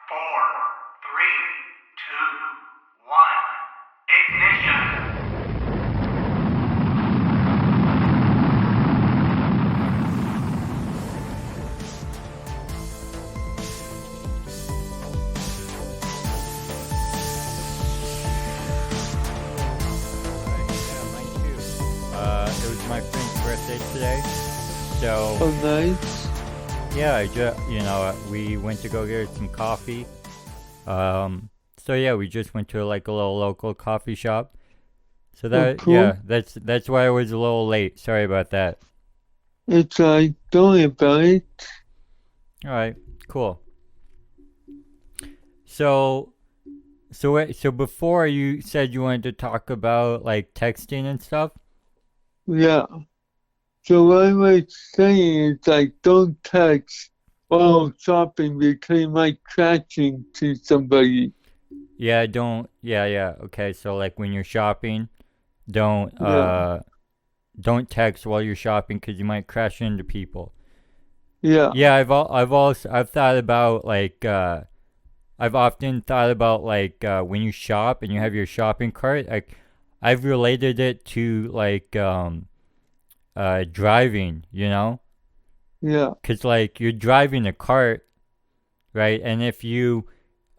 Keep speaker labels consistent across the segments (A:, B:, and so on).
A: four, three, two, one, ignition.
B: Mine too. It was my friend's birthday today, so
C: Oh, nice.
B: yeah, we went to go get some coffee. So yeah, we just went to like a little local coffee shop. So
C: Oh, cool.
B: that's why I was a little late. Sorry about that.
C: It's like, don't worry about it.
B: All right, cool. So so before you said you wanted to talk about like texting and stuff.
C: Yeah. So what I was saying is like, don't text while shopping because you might crash into somebody.
B: Yeah, don't. Yeah. Okay, so like when you're shopping, don't
C: Yeah.
B: uh don't text while you're shopping because you might crash into people.
C: Yeah.
B: Yeah, I've thought about like I've often thought about like when you shop and you have your shopping cart. Like I've related it to like driving,
C: Yeah.
B: because like you're driving a cart, right? And if you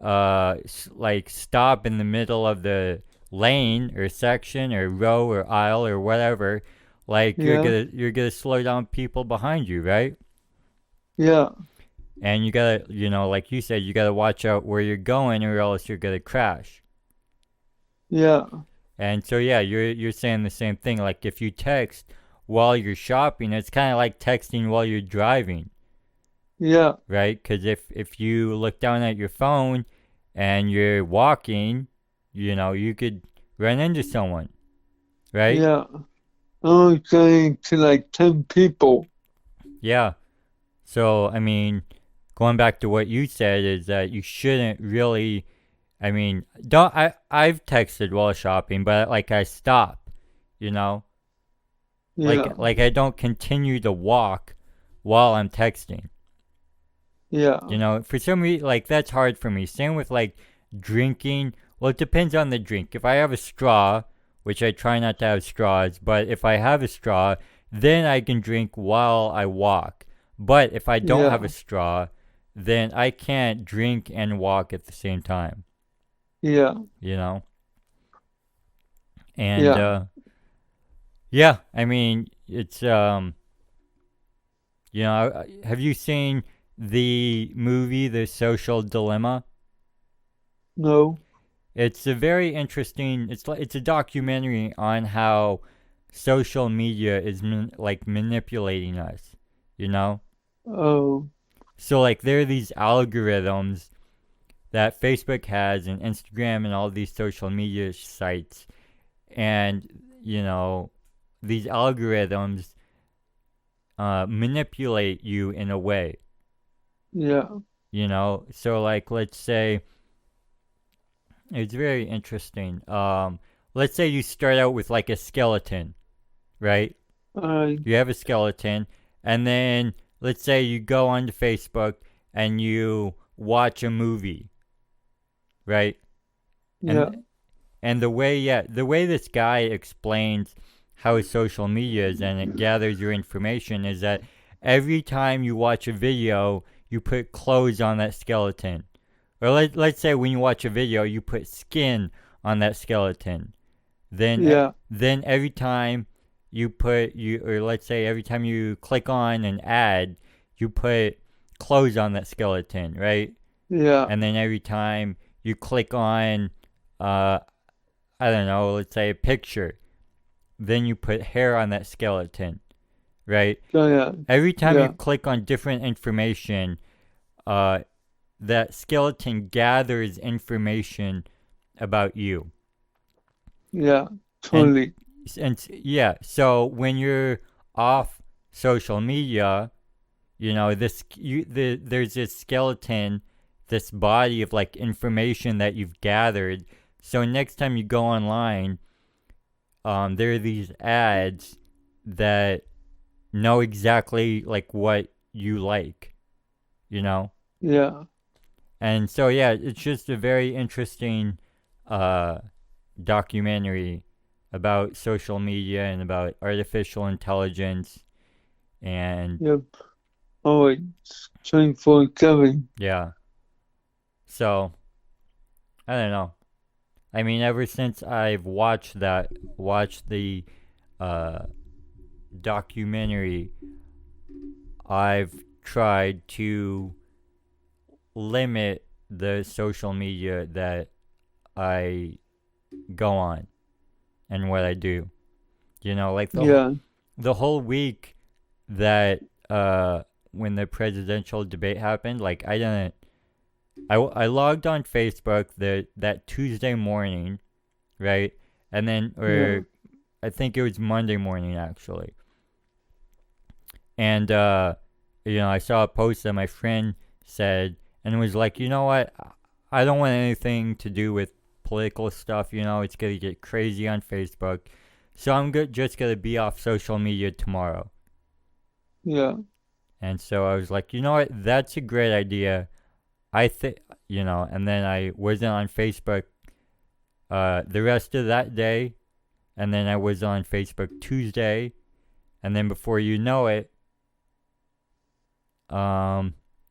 B: like stop in the middle of the lane or section or row or aisle or whatever, like
C: Yeah.
B: you're gonna slow down people behind you, right?
C: Yeah.
B: And you gotta, like you said, you gotta watch out where you're going, or else you're gonna crash.
C: Yeah.
B: And so yeah, you're saying the same thing. Like if you text while you're shopping, it's kind of like texting while you're driving,
C: Yeah.
B: right? Because if you look down at your phone and you're walking, you could run into someone, right?
C: Yeah. I'm saying to like 10 people.
B: Yeah. So I mean, going back to what you said is that you shouldn't really. I mean, don't I've texted while shopping, but like I stop, you know?
C: Yeah.
B: Like I don't continue to walk while I'm texting.
C: Yeah.
B: For some reason like that's hard for me. Same with like drinking. Well, it depends on the drink. If I have a straw, which I try not to have straws, but if I have a straw, then I can drink while I walk. But if I don't have a
C: Yeah.
B: straw, then I can't drink and walk at the same time,
C: Yeah.
B: you know? And
C: Yeah.
B: yeah, I mean, it's have you seen the movie The Social Dilemma?
C: No.
B: It's a very interesting. It's a documentary on how social media is like manipulating us. You know,
C: Oh.
B: so like there are these algorithms that Facebook has and Instagram and all these social media sites, and you know these algorithms manipulate you in a way.
C: Yeah.
B: So like let's say it's very interesting. Let's say you start out with like a skeleton, right?
C: I.
B: You have a skeleton, and then let's say you go onto Facebook and you watch a movie, right?
C: Yeah.
B: And the way this guy explains how social media is and it gathers your information is that every time you watch a video, you put clothes on that skeleton. Or let's say when you watch a video, you put skin on that skeleton.
C: Yeah.
B: Then every time or let's say every time you click on an ad, you put clothes on that skeleton, right?
C: Yeah.
B: And then every time you click on, uh, I don't know, let's say a picture, then you put hair on that skeleton, right?
C: So yeah.
B: Every time you
C: Yeah.
B: click on different information, uh, that skeleton gathers information about you.
C: Yeah.
B: And
C: Totally.
B: yeah, so when you're off social media, there's this skeleton, this body of like information that you've gathered. So next time you go online, there are these ads that know exactly like what you like, you know?
C: Yeah.
B: And so yeah, it's just a very interesting uh, documentary about social media and about artificial intelligence. And
C: Yep. Oh, it's 24/7.
B: yeah, so I don't know. I mean, ever since I've watched the uh, documentary, I've tried to limit the social media that I go on and what I do. You know, like
C: Yeah.
B: the whole week that when the presidential debate happened, like I didn't. I logged on Facebook that Tuesday morning, right, and then
C: Yeah.
B: or I think it was Monday morning actually, and I saw a post that my friend said, and it was like, you know what, I don't want anything to do with political stuff. You know, it's gonna get crazy on Facebook, so I'm just gonna be off social media tomorrow.
C: Yeah.
B: And so I was like, you know what, that's a great idea. I think, and then I wasn't on Facebook the rest of that day, and then I was on Facebook Tuesday, and then before you know it,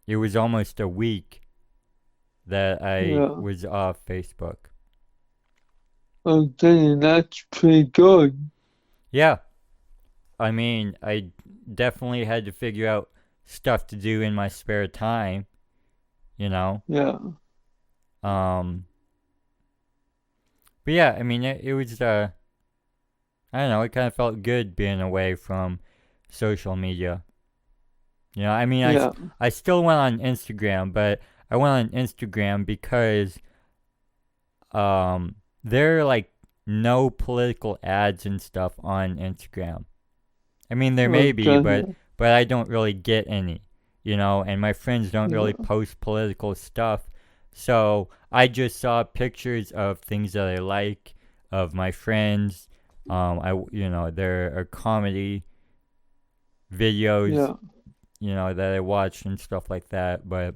B: it was almost a week that I
C: Yeah.
B: was off Facebook.
C: Oh, dang, that's pretty good.
B: Yeah, I mean, I definitely had to figure out stuff to do in my spare time, you know.
C: Yeah.
B: Um, but yeah, I mean, it was I don't know, it kind of felt good being away from social media. I mean,
C: Yeah.
B: I still went on Instagram, but I went on Instagram because there are like no political ads and stuff on Instagram. I mean, there may be, but
C: Okay.
B: I don't really get any, and my friends don't really
C: Yeah.
B: post political stuff. So I just saw pictures of things that I like of my friends. There are comedy videos,
C: Yeah.
B: that I watched and stuff like that. But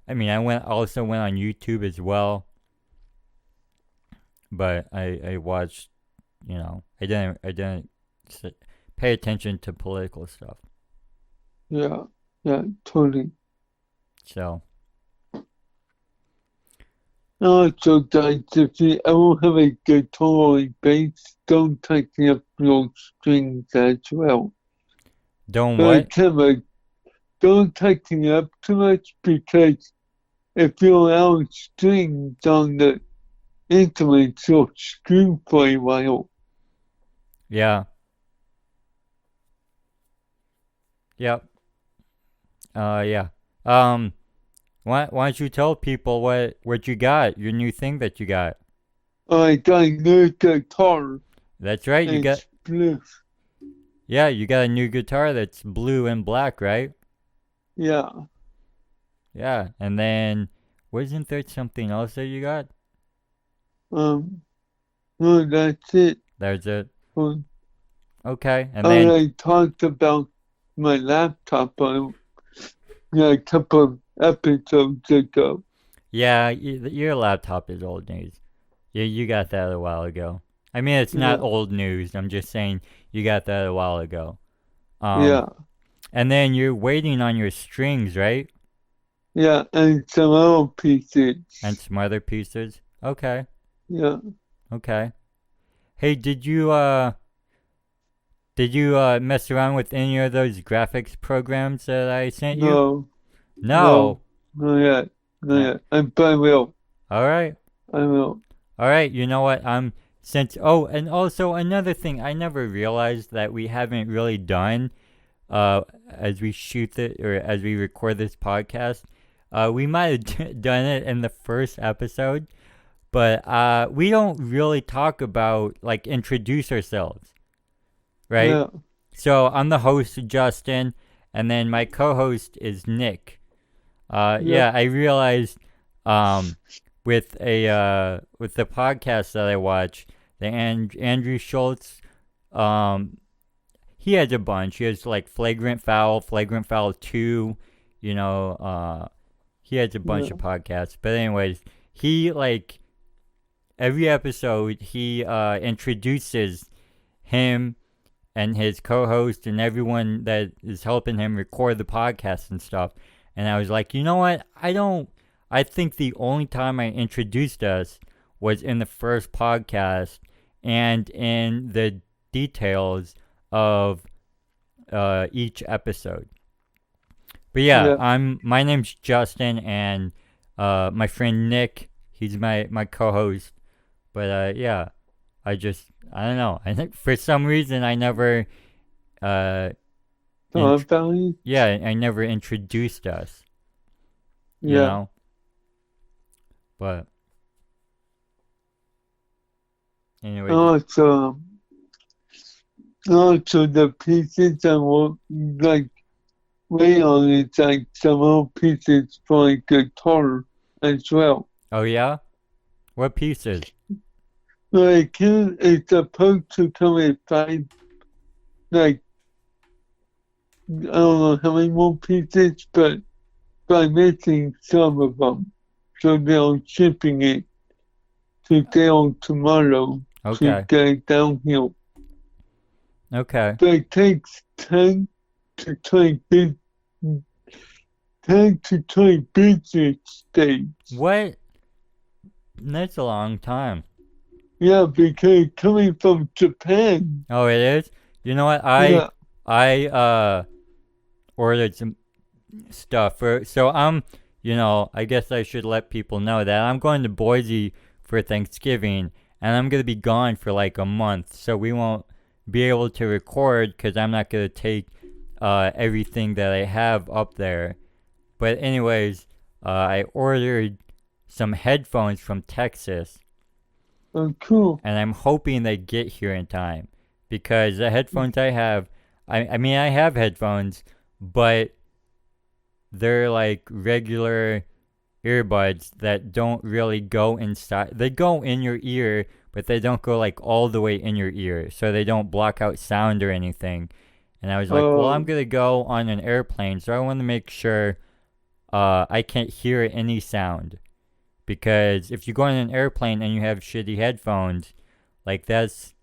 B: I mean, also went on YouTube as well. But I watched, I didn't pay attention to political stuff.
C: Yeah. Yeah. Totally.
B: So
C: Also, guys, if you ever have a guitar or a bass, don't tighten up those strings as well.
B: don't
C: But
B: what?
C: remember, don't tighten up too much because if you allow strings on the instrument, you'll screw for a while.
B: Yeah. Yep. Yeah. Why don't you tell people what you got? Your new thing that you got.
C: I got a new guitar,
B: That's right.
C: and it's blue.
B: Yeah, you got a new guitar that's blue and black, right?
C: Yeah.
B: Yeah. And then wasn't there something else that you got?
C: Um, well, that's it.
B: There's it.
C: Um,
B: Okay. And then
C: I talked about my laptop a couple of episodes ago.
B: yeah, your laptop is old news. You got that a while ago. I mean, it's not
C: Yeah.
B: old news. I'm just saying you got that a while ago. Um,
C: Yeah.
B: and then you're waiting on your strings, right?
C: Yeah. And some other pieces.
B: And some other pieces. Okay.
C: Yeah.
B: Okay. Hey, did you mess around with any of those graphics programs that I sent you?
C: No.
B: No.
C: Not yet. Not
B: Uh,
C: yet. But I will.
B: all right.
C: I will.
B: All right. You know what? And also another thing, I never realized that we haven't really done as we shoot it or as we record this podcast. We might have done it in the first episode, but we don't really talk about like introduce ourselves, right?
C: Yeah.
B: So I'm the host, Justin, and then my co-host is Nick.
C: Yeah.
B: Yeah, I realized with the podcast that I watch, the Andrew Schultz, he has a bunch. He has like Flagrant Foul, Flagrant Foul 2, you know, He has a bunch of podcasts. But anyways, he like every episode he introduces him and his co-host and everyone that is helping him record the podcast and stuff. And I was like, you know what? I think the only time I introduced us was in the first podcast and in the details of each episode. But yeah, my name's Justin, and my friend Nick, he's my co-host. But yeah, I don't know. I think for some reason I never I never introduced us. You know? But anyway.
C: Also, the pieces I will like lay on it's like some old pieces for like guitar as well.
B: Oh yeah? What pieces?
C: Like it's supposed to come with 5, like I don't know how many more pieces, but by missing some of them, so they're shipping it to Dale tomorrow to get it downhill.
B: Okay.
C: But it takes 10 to 20 business days.
B: What? That's a long time.
C: Yeah, because coming from Japan.
B: Oh, it is? You know what? I ordered some stuff so I'm, I guess I should let people know that I'm going to Boise for Thanksgiving, and I'm going to be gone for like a month, so we won't be able to record because I'm not going to take everything that I have up there. But anyways, I ordered some headphones from Texas.
C: Oh, cool.
B: And I'm hoping they get here in time, because the headphones I have, I mean, I have headphones, but they're like regular earbuds that don't really go inside. They go in your ear, but they don't go like all the way in your ear, so they don't block out sound or anything. And I was like, well, I'm going to go on an airplane, so I want to make sure I can't hear any sound. Because if you go on an airplane and you have shitty headphones, like that's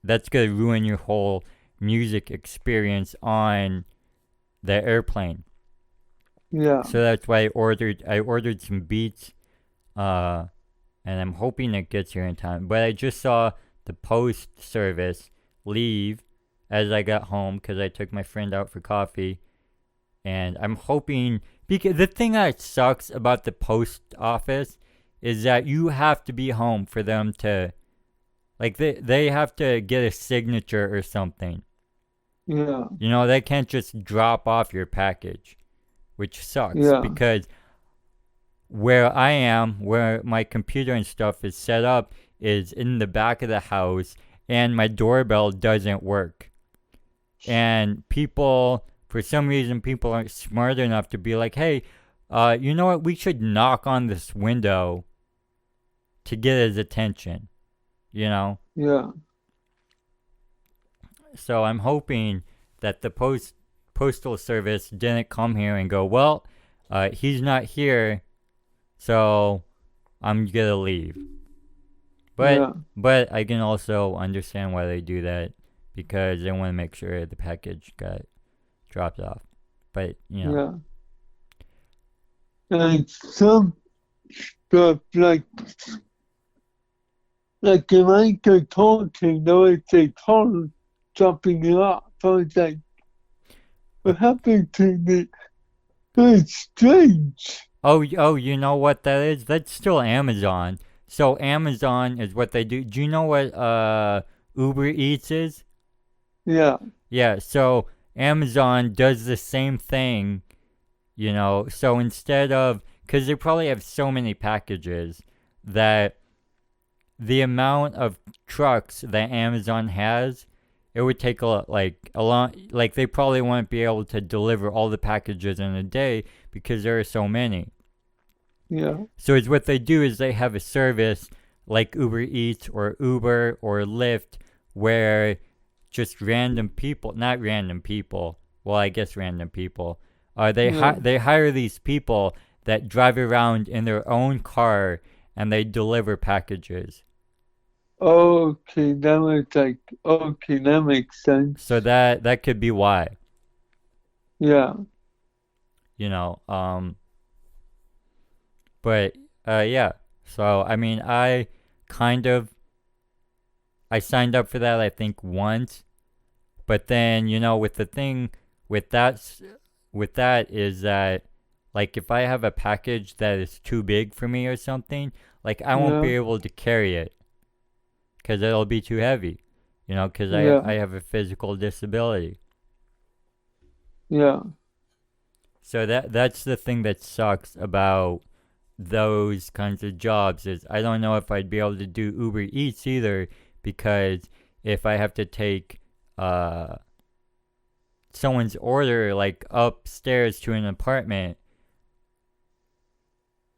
B: going to ruin your whole music experience on the airplane.
C: Yeah.
B: So that's why I ordered some Beats, and I'm hoping it gets here in time. But I just saw the post service leave as I got home because I took my friend out for coffee, and I'm hoping, because the thing that sucks about the post office is that you have to be home for them to, like, they have to get a signature or something.
C: Yeah.
B: They can't just drop off your package, which sucks.
C: Yeah.
B: Because where I am, where my computer and stuff is set up, is in the back of the house, and my doorbell doesn't work. And people, for some reason, people aren't smart enough to be like, hey, you know what? We should knock on this window to get his attention,
C: Yeah.
B: So I'm hoping that the postal service didn't come here and go, well, he's not here, so I'm gonna leave. But I can also understand why they do that, because they want to make sure the package got dropped off. But
C: Yeah. And some stuff like if I go talking, though it's a car dropping it off. I was like, what happened to me? It's strange.
B: Oh, you know what that is? That's still Amazon. So Amazon is what they do. Do you know what Uber Eats is?
C: Yeah.
B: Yeah, so Amazon does the same thing, So instead of, because they probably have so many packages that the amount of trucks that Amazon has, it would take a long, like they probably wouldn't be able to deliver all the packages in a day because there are so many.
C: Yeah.
B: So it's what they do is they have a service like Uber Eats or Uber or Lyft, where just random people, not random people, well, I guess random people, they hire these people that drive around in their own car and they deliver packages.
C: Okay, that was like, okay, that makes
B: So
C: sense.
B: that could be why,
C: Yeah,
B: you know. But yeah. So I mean, kind of I signed up for that I think once, but then with the thing with that with that is that like if I have a package that is too big for me or something, like I won't
C: yeah,
B: be able to carry it because it'll be too heavy, because
C: yeah,
B: I have a physical disability.
C: yeah,
B: So that's the thing that sucks about those kinds of jobs is I don't know if I'd be able to do Uber Eats either because if I have to take uh someone's order like upstairs to an apartment,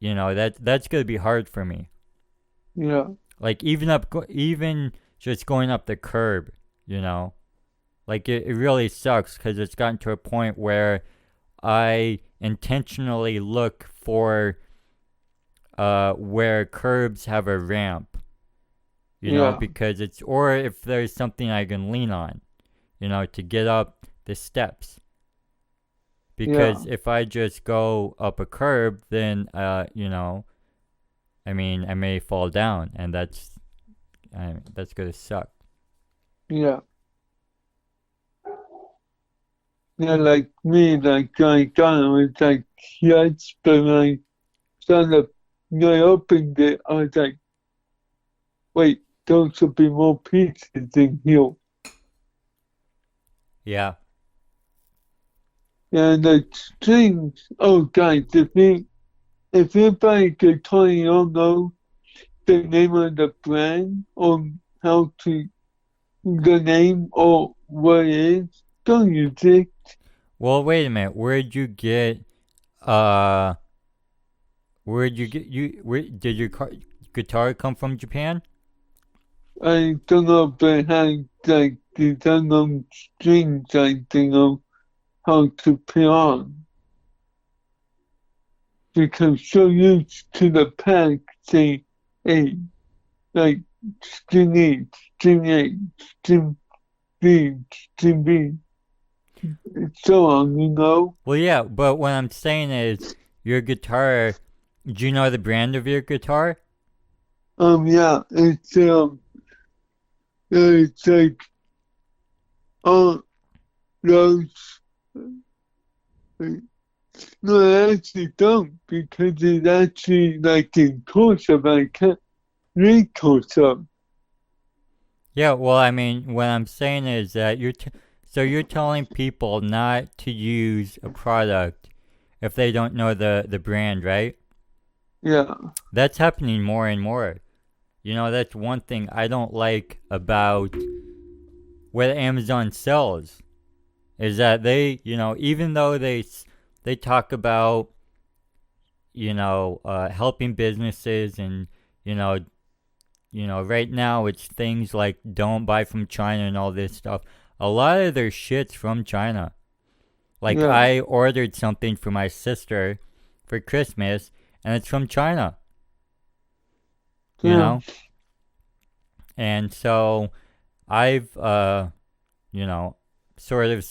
B: that's gonna be hard for me.
C: yeah,
B: Like even just going up the curb, you know, like it really sucks because it's gotten to a point where I intentionally look for where curbs have a ramp,
C: yeah,
B: because it's or if there's something I can lean on, to get up the steps.
C: yeah,
B: Because if I just go up a curb, then I mean, I may fall down, and that's gonna suck.
C: yeah. Yeah, like me, like I got it was like yes, but I started, I opened it, I was like, wait, there should be more pieces in here.
B: Yeah.
C: And the strings, oh guys, if you buy a guitar, you don't know the name of the brand or how to, the name or what it is, don't use it.
B: Well, wait a minute. Uh where'd you get you where did your guitar come from Japan?
C: I don't know if it has like these unknown strings I don't know how to put on. Because so used to the pack say A, like string A, string A, string B, string B, and so on, you know?
B: Well, yeah, but what I'm saying is your guitar, do you know the brand of your guitar?
C: Yeah, it's like, oh, those, no, I actually don't, because it's actually like in cursive, I can't read cursive.
B: Yeah, well, I mean, what I'm saying is that so you're telling people not to use a product if they don't know the brand, right?
C: Yeah,
B: That's happening more and more. That's one thing I don't like about what Amazon sells is that even though they talk about, helping businesses and, you know, right now it's things like don't buy from China and all this stuff. A lot of their shit's from China. Like
C: yeah,
B: I ordered something for my sister for Christmas and it's from China, you
C: yeah,
B: know? And so I've you know, sort of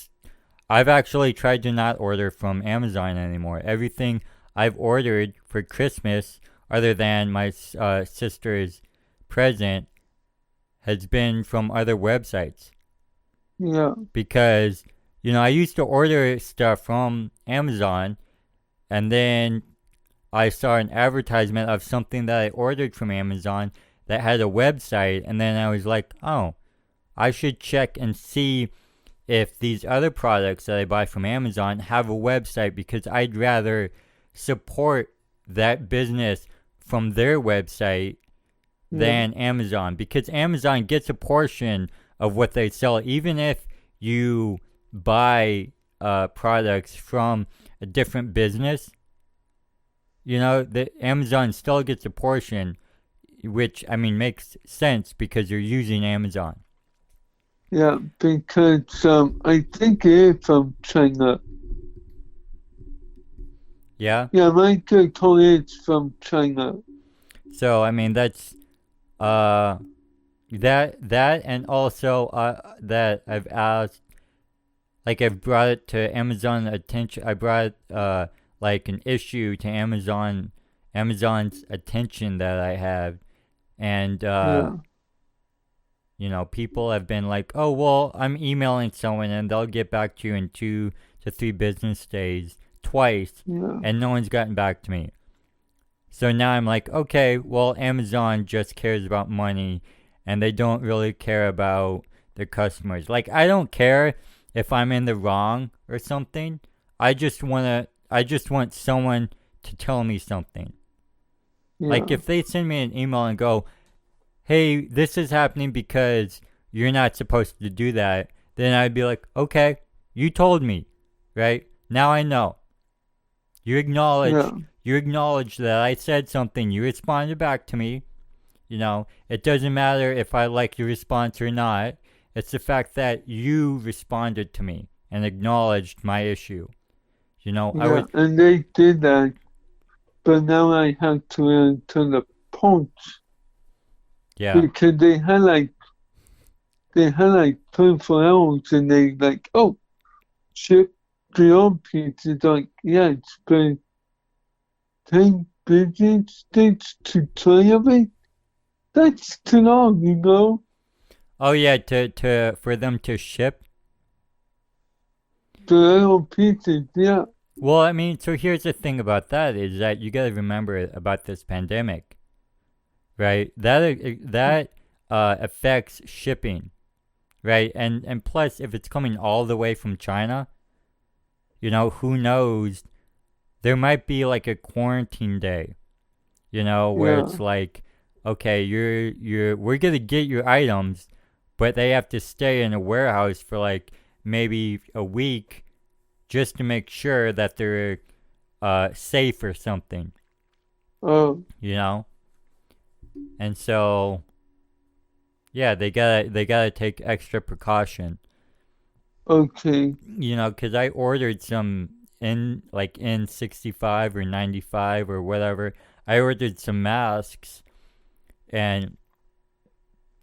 B: I've actually tried to not order from Amazon anymore. Everything I've ordered for Christmas other than my sister's present has been from other websites
C: yeah,
B: because I used to order stuff from Amazon and then I saw an advertisement of something that I ordered from Amazon that had a website and then I was like, "Oh, I should check and see if these other products that I buy from Amazon have a website because I'd rather support that business from their website
C: yeah,
B: than Amazon because Amazon gets a portion of what they sell, even if you buy products from a different business. The Amazon still gets a portion, which I mean makes sense because you're using Amazon.
C: yeah, because I think it is from China.
B: Yeah.
C: Yeah, my good colleagues from China.
B: So I mean uh that and also that I've asked, like I've brought it to Amazon attention. I brought like an issue to Amazon's attention that I have, and
C: Yeah,
B: people have been like, oh well, I'm emailing someone and they'll get back to you in 2 to 3 business days twice,
C: yeah,
B: and no one's gotten back to me. So now I'm like, okay, well, Amazon just cares about money and they don't really care about their customers. Like, I don't care if I'm in the wrong or something. I just want someone to tell me something. Like,
C: yeah,
B: if they send me an email and go, hey, this is happening because you're not supposed to do that, then I'd be like, okay, you told me, right? Now I know. You
C: yeah,
B: acknowledge you acknowledge that I said something. You responded back to me. It doesn't matter if I like your response or not. It's the fact that you responded to me and acknowledged my issue. I
C: yeah.
B: would,
C: And they did that, but now I have to answer the punch
B: yeah.
C: because they had like 24 hours and they like, oh, ship the own pizza. Like, yeah, it's been 10 business days to try of it. That's too long, you know?
B: Oh yeah, for them to ship.
C: The own pieces, yeah,
B: Well, I mean, so here's the thing about that is that you got to remember about this pandemic, right? That affects shipping, right? And plus, if it's coming all the way from China, who knows? There might be like a quarantine day, where
C: yeah.
B: it's like, okay, we're gonna get your items, but they have to stay in a warehouse for like maybe a week just to make sure that they're safe or something,
C: Oh,
B: you know. And so, yeah, they gotta take extra precaution,
C: okay.
B: because I ordered some N65 or 95 or whatever. I ordered some masks, and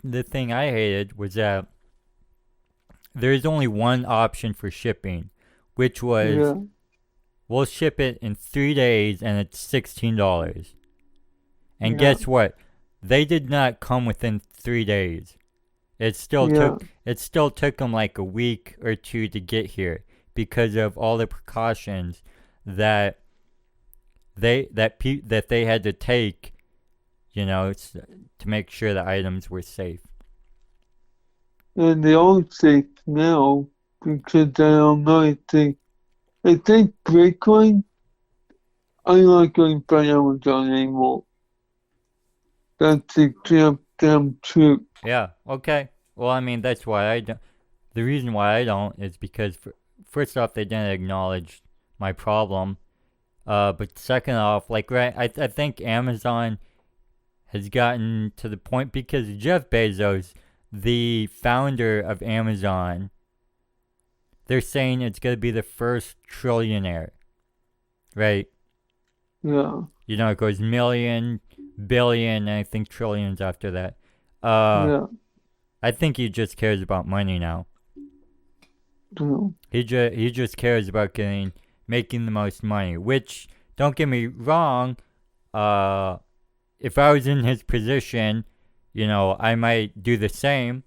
B: the thing I hated was that there's only one option for shipping, which was
C: Yeah,
B: we'll ship it in 3 days and it's $16. And
C: yeah,
B: guess what? They did not come within 3 days. It still
C: yeah.
B: took it still took them like a week or two to get here because of all the precautions that that they had to take, to make sure the items were safe.
C: And they all say now because I don't know if I think Bitcoin, I'm not going by Amazon anymore. That's the damn truth.
B: Yeah. Okay. Well, I mean, that's why I don't. The reason why I don't is because first off, they didn't acknowledge my problem. But second off, like right, I think Amazon has gotten to the point because Jeff Bezos, the founder of Amazon, they're saying it's gonna be the first trillionaire, right?
C: Yeah,
B: It goes million, billion, and I think trillions after that. Uh,
C: yeah,
B: I think he just cares about money now.
C: yeah,
B: He just cares about making the most money. Which, don't get me wrong, uh, if I was in his position, I might do the same.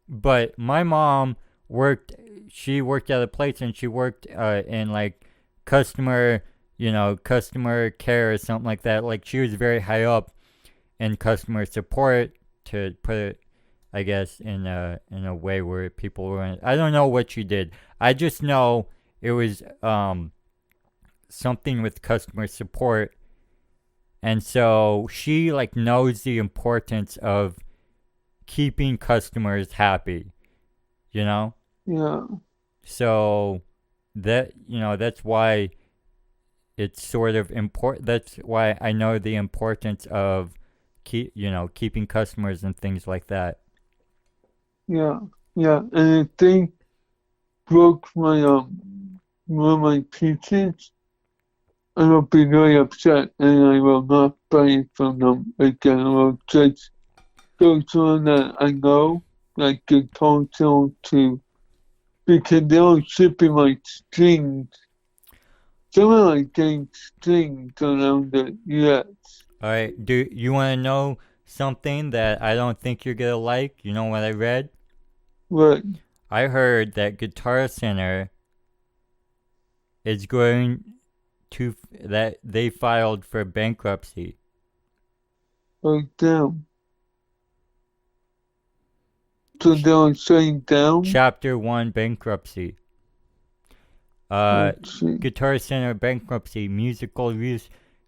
B: But my mom worked. She worked at a place and she worked in like customer, customer care or something like that. Like she was very high up in customer support, to put it, I guess, in a way where people were. I don't know what she did. I just know it was something with customer support, and so she like knows the importance of keeping customers happy. You know,
C: yeah,
B: so that's why it's sort of important. That's why I know the importance of keeping customers and things like that.
C: yeah, yeah. And if they broke my one of my pieces, I will be very upset and I will not buy it from them again. I will just go to one that I know, like Guitar Zone to, because they don't ship me like strings. Some are like getting strings around the US.
B: All right. Do you want to know something that I don't think you're gonna like? You know what I read?
C: But,
B: I heard that Guitar Center is going to that they filed for bankruptcy.
C: oh damn. So they're shutting down?
B: Chapter 1 bankruptcy.
C: Let's see.
B: Guitar Center bankruptcy, musical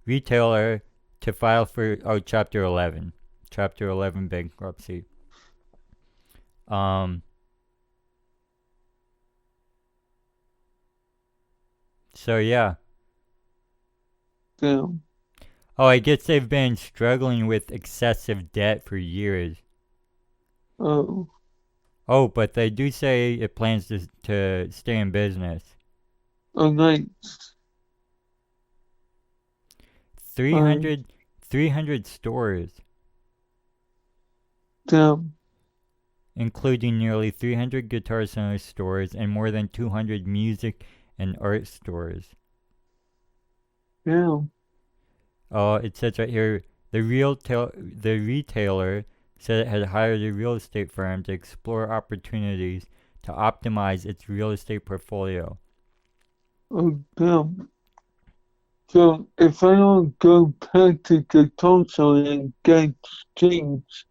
B: retailer to file for Chapter 11. Chapter 11 bankruptcy. So yeah.
C: Damn.
B: Oh, I guess they've been struggling with excessive debt for years.
C: Oh.
B: Oh, but they do say it plans to stay in business.
C: Oh, nice.
B: 300 stores,
C: Damn.
B: including nearly 300 Guitar Center stores and more than 200 music and art stores.
C: Damn.
B: Oh, it says right here, the retailer said it had hired a real estate firm to explore opportunities to optimize its real estate portfolio.
C: Oh, damn. So if I don't go back to Guitar Zone and get strings,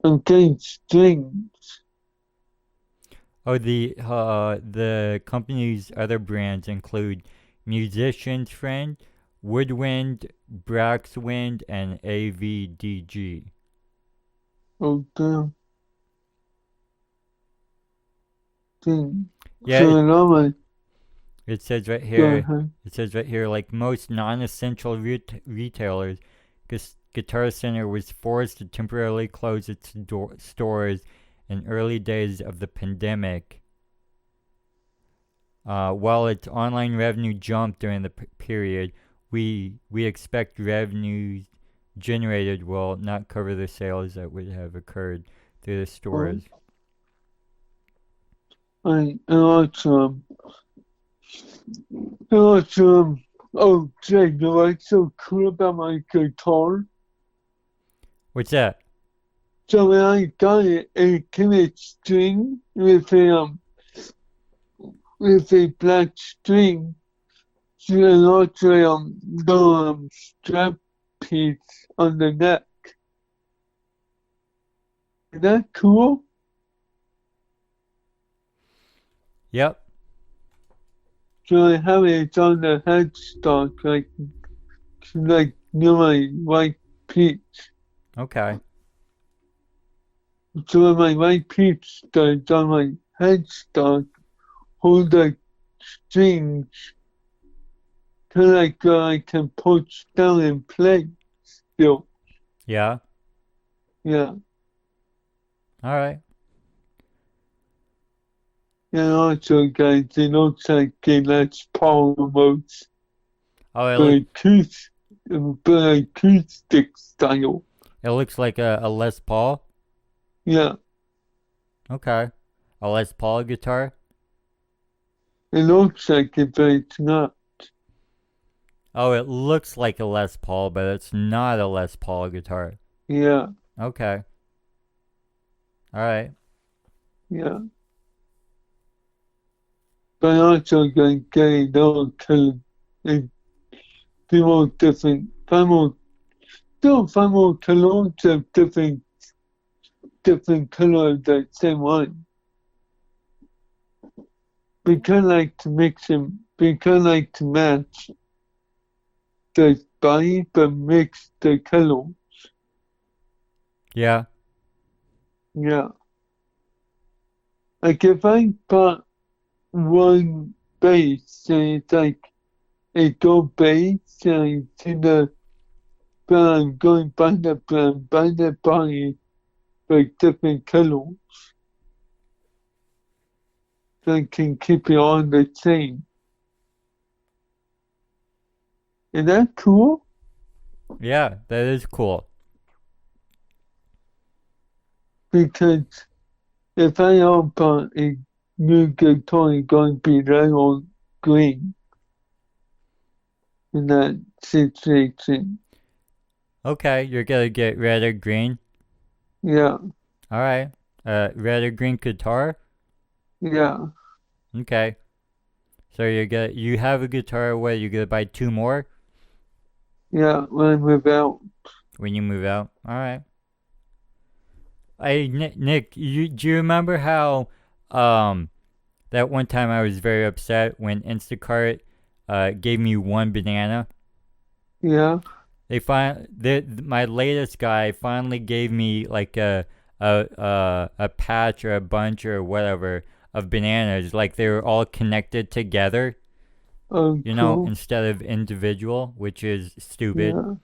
C: I'm getting strings.
B: Oh, the company's other brands include Musician's Friend, Woodwind, Braxwind, and AVDG.
C: Oh, damn. Damn.
B: Yeah,
C: So I know my,
B: it says right
C: go
B: here.
C: ahead.
B: It says right here, like most non-essential retailers, Guitar Center was forced to temporarily close its stores in early days of the pandemic. While its online revenue jumped during the period, we expect revenues generated will not cover the sales that would have occurred through the stores.
C: I also, oh, Jay, you know what's so cool about my guitar?
B: What's that?
C: So when I got it, it came with string with a black string. So and also the strap piece on the neck. Is that cool?
B: Yep.
C: So I have it on the headstock, like near my white piece.
B: Okay.
C: So when my white piece starts on my headstock, hold the strings, kind of like I can push down and play still.
B: Yeah.
C: Yeah.
B: All right.
C: And also, guys, it looks like a Les Paul almost,
B: Oh,
C: but acoustic style.
B: it looks like a Les Paul.
C: Yeah.
B: Okay. A Les Paul guitar.
C: It looks like it, but it's not.
B: Oh, it looks like a Les Paul, but it's not a Les Paul guitar.
C: Yeah.
B: Okay. All right.
C: Yeah. But also, like, getting those colors, like, be more different, find more colors of different colors that same one. We kind of like to mix them, we kind of like to match the body, but mix the color.
B: Yeah.
C: Yeah. Like if I bought one bass and it's like a gold bass and I see but I'm going by the brand, by the body, like different colors. So I can keep it all the same. Is that cool?
B: Yeah, that is cool.
C: Because if I open a new guitar, it's going to be red or green in that situation.
B: Okay, you're gonna get red or green.
C: Yeah,
B: All right. Red or green guitar.
C: yeah,
B: Okay. So you have a guitar. What, you gonna buy two more
C: yeah, when without.
B: when you move out? All right. Hey Nick, do you remember how um that one time I was very upset when Instacart gave me one banana?
C: Yeah,
B: My latest guy finally gave me like a patch or a bunch or whatever of bananas, like they were all connected together,
C: oh, cool.
B: instead of individual, which is stupid.
C: Yeah,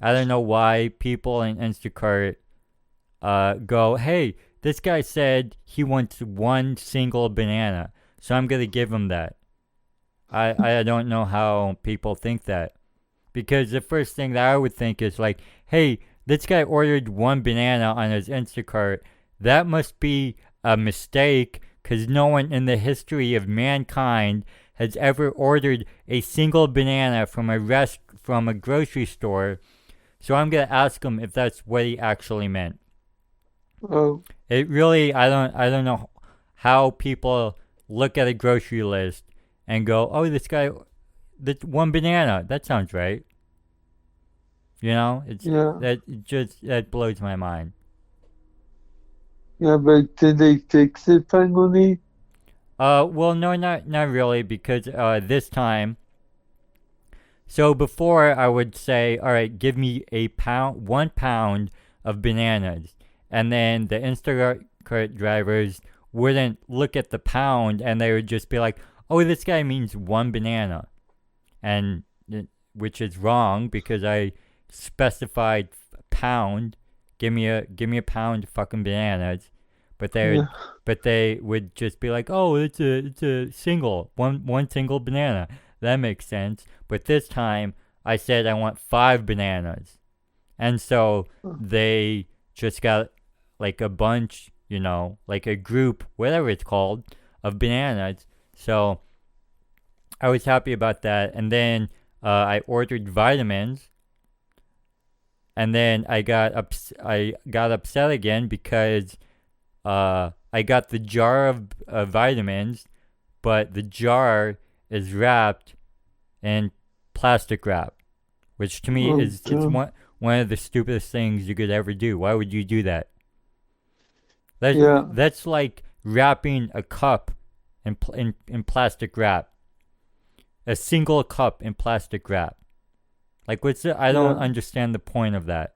B: I don't know why people in Instacart go, hey, this guy said he wants one single banana, so I'm gonna give him that. I don't know how people think that. Because the first thing that I would think is like, hey, this guy ordered one banana on his Instacart. That must be a mistake because no one in the history of mankind has ever ordered a single banana from a grocery store. So I'm gonna ask him if that's what he actually meant.
C: oh,
B: It really, I don't know how people look at a grocery list and go, oh, this guy, this one banana, that sounds right. It's
C: yeah,
B: that blows my mind.
C: yeah, but did they fix it finally?
B: Well, no, not really, because this time. So before I would say, all right, give me 1 pound of bananas, and then the Instacart drivers wouldn't look at the pound, and they would just be like, oh, this guy means one banana, and which is wrong because I specified pound. Give me a pound of fucking bananas, but
C: Yeah,
B: they would just be like, oh, it's a single one single banana. That makes sense. But this time I said I want 5 bananas, and so they just got like a bunch, like a group, whatever it's called, of bananas. So I was happy about that, and then I ordered vitamins, and then I got upset again because I got the jar of vitamins, but the jar is wrapped in plastic wrap, which to me
C: oh,
B: is it's
C: God.
B: one of the stupidest things you could ever do. Why would you do that? That's
C: Yeah,
B: that's like wrapping a cup in plastic wrap, a single cup in plastic wrap. Like I don't
C: yeah.
B: understand the point of that.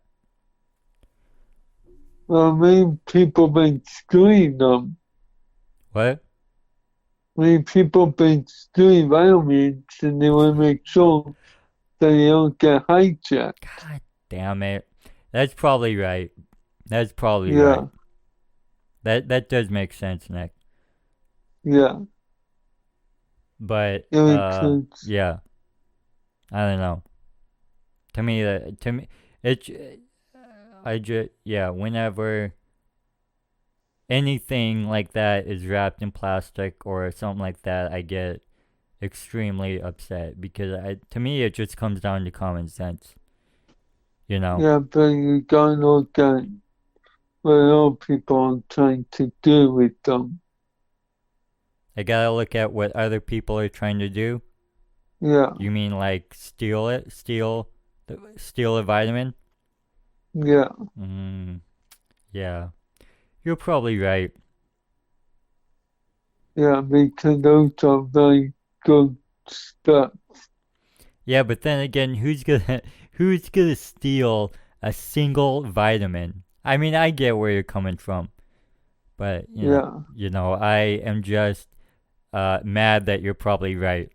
C: Well, many people been stealing them.
B: What?
C: Many people been stealing vitamins and they want to make sure that they don't get hijacked.
B: God damn it. That's probably right. That's probably right.
C: Yeah,
B: That does make sense, Nick.
C: yeah.
B: But
C: It makes sense.
B: yeah, I don't know. To me, it. I just yeah. Whenever anything like that is wrapped in plastic or something like that, I get extremely upset because to me it just comes down to common sense. You know,
C: Yeah, but you gotta look at what other people are trying to do with them.
B: I gotta look at what other people are trying to do.
C: Yeah,
B: You mean like steal a vitamin?
C: yeah,
B: Mm, yeah, you're probably right.
C: yeah, because those are very good stuff.
B: Yeah, but then again, who's gonna steal a single vitamin? I mean, I get where you're coming from, but
C: Yeah.
B: I am just mad that you're probably right.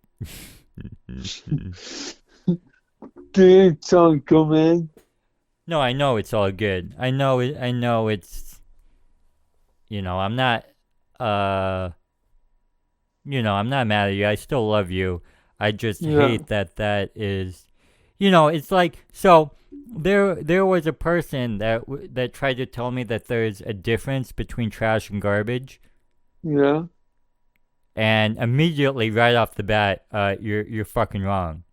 C: It's all good, man.
B: No, I know it's all good. I know it. I know it's. I'm not. Uh, I'm not mad at you. I still love you. I just
C: Yeah,
B: hate that is It's like, so there was a person that tried to tell me that there's a difference between trash and garbage,
C: Yeah.
B: and immediately right off the bat, you're fucking wrong.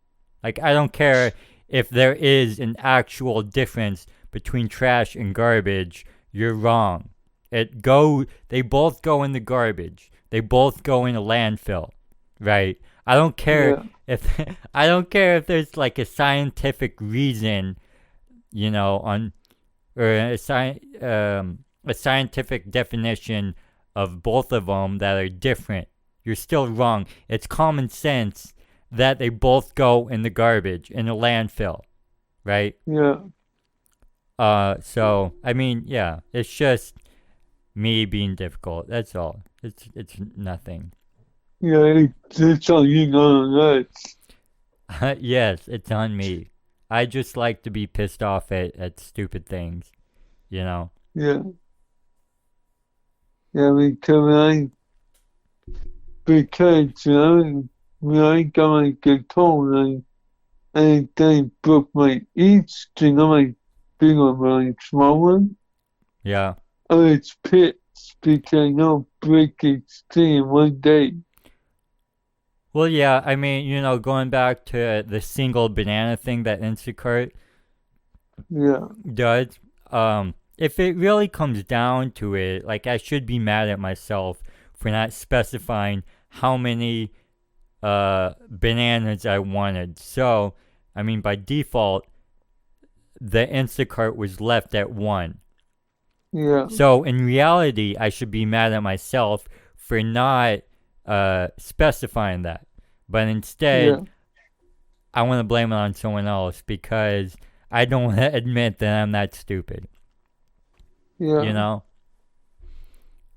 B: Like, I don't care if there is an actual difference between trash and garbage. You're wrong. They both go in the garbage. They both go in a landfill, right? I don't care
C: Yeah.
B: if I don't care if there's like a scientific reason, on or a scientific definition of both of them that are different. You're still wrong. It's common sense that they both go in the garbage in a landfill, right?
C: Yeah.
B: So I mean, yeah, it's just me being difficult. That's all. It's nothing.
C: Yeah. It's all you know.
B: Yes, it's on me. I just like to be pissed off at stupid things, you know.
C: Yeah. Yeah. Because when I got my guitar, and they broke my each string on my big one, my small one.
B: Yeah.
C: Oh, it's pits because I don't break each string in one day.
B: Well, yeah, I mean, going back to the single banana thing that Instacart
C: Yeah.
B: does, if it really comes down to it, like, I should be mad at myself for not specifying how many bananas I wanted. So, I mean, by default, the Instacart was left at 1.
C: Yeah.
B: So, in reality, I should be mad at myself for not specifying that. But instead,
C: Yeah.
B: I want to blame it on someone else because I don't want to admit that I'm that stupid.
C: Yeah.
B: You know?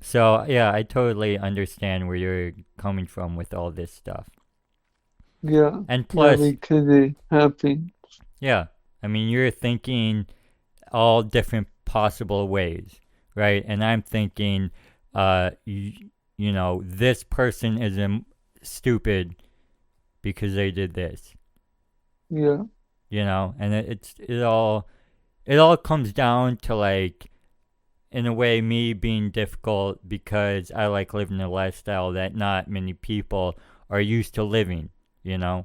B: So, yeah, I totally understand where you're coming from with all this stuff.
C: Yeah.
B: And plus,
C: Because it happened.
B: yeah, I mean, you're thinking all different possible ways, right? And I'm thinking, this person is stupid because they did this.
C: Yeah.
B: And it all comes down to, like, in a way, me being difficult because I like living a lifestyle that not many people are used to living.
C: Yeah.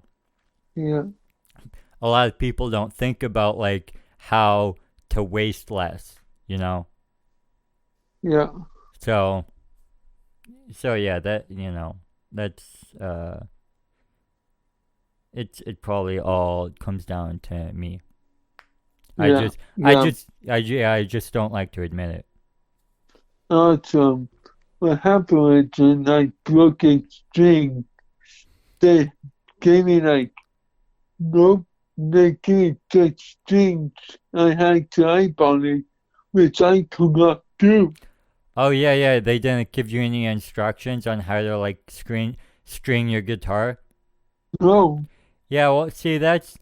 B: A lot of people don't think about, like, how to waste less.
C: Yeah.
B: So yeah, that's it probably all comes down to me.
C: Yeah.
B: I just don't like to admit it.
C: Awesome. What happened was when I broke a string, they gave me nope, they gave me the strings. I had to eyeball it, which I could not do.
B: Oh yeah, they didn't give you any instructions on how to, like, string your guitar.
C: No.
B: Yeah, well, see, that's